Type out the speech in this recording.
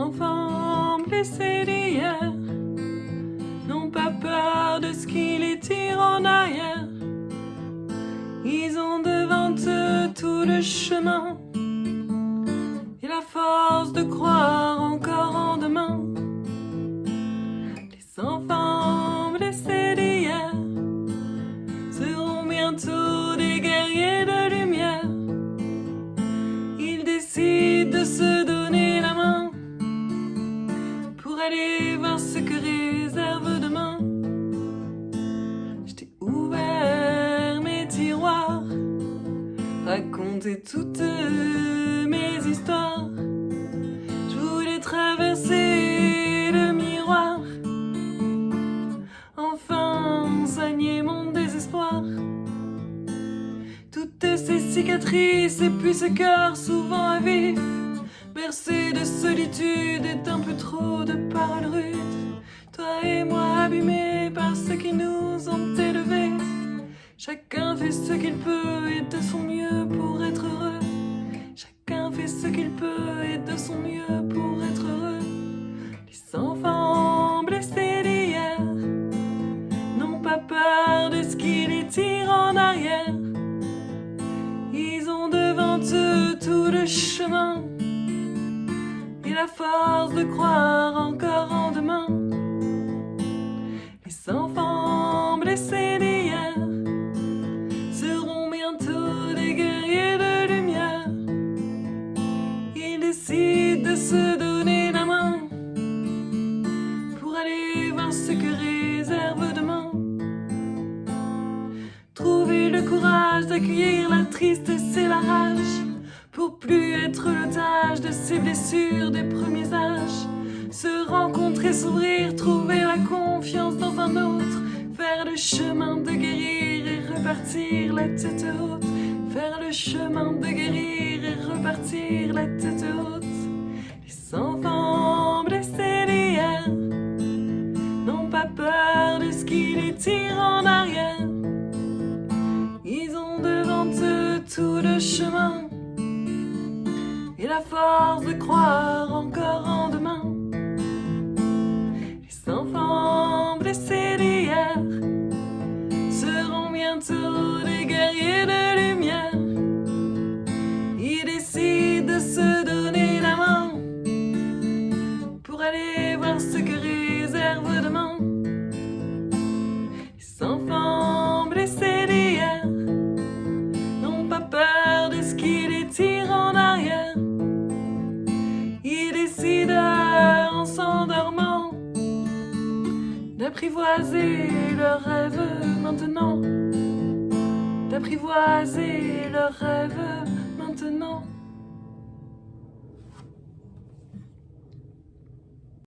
enfants blessés d'hier n'ont pas peur de ce qui les tire en arrière. Ils ont devant eux tout le chemin et la force de croire encore en demain. Les enfants blessés d'hier seront bientôt des guerriers de lumière. Ils décident de se donner la main pour aller voir ce que réserve demain. Je t'ai ouvert mes tiroirs, raconté toutes mes histoires. Je voulais traverser le miroir, enfin soigner mon désespoir. Toutes ces cicatrices et puis ce cœur souvent à vif, bercé de solitude et d'un peu trop de paroles rudes. Toi et moi abîmés par ceux qui nous ont élevés. Chacun fait ce qu'il peut et de son mieux pour être heureux. Chacun fait ce qu'il peut et de son mieux pour être heureux. Les enfants blessés d'hier n'ont pas peur de ce qui les tire en arrière. Ils ont devant eux tout le chemin et la force de croire encore en demain. Les enfants blessés d'hier seront bientôt des guerriers de lumière. Ils décident de se donner la main pour aller voir ce que réserve demain. Trouver le courage d'accueillir la tristesse et la rage pour plus être l'otage de ces blessures des premiers âges. Se rencontrer, s'ouvrir, trouver la confiance dans un autre, faire le chemin de guérir et repartir la tête haute. Faire le chemin de guérir et repartir la tête haute. Les enfants blessés d'hier n'ont pas peur de ce qui les tire en arrière. Ils ont devant eux tout le chemin et la force de croire encore en demain. Les enfants blessés d'hier seront bientôt des guerriers de lumière. Ils décident de se donner la main pour aller voir ce que réserve demain. Les enfants blessés d'hier n'ont pas peur de ce qui les tire en arrière. Ils décident en s'endormant d'apprivoiser leurs rêves maintenant, d'apprivoiser leurs rêves.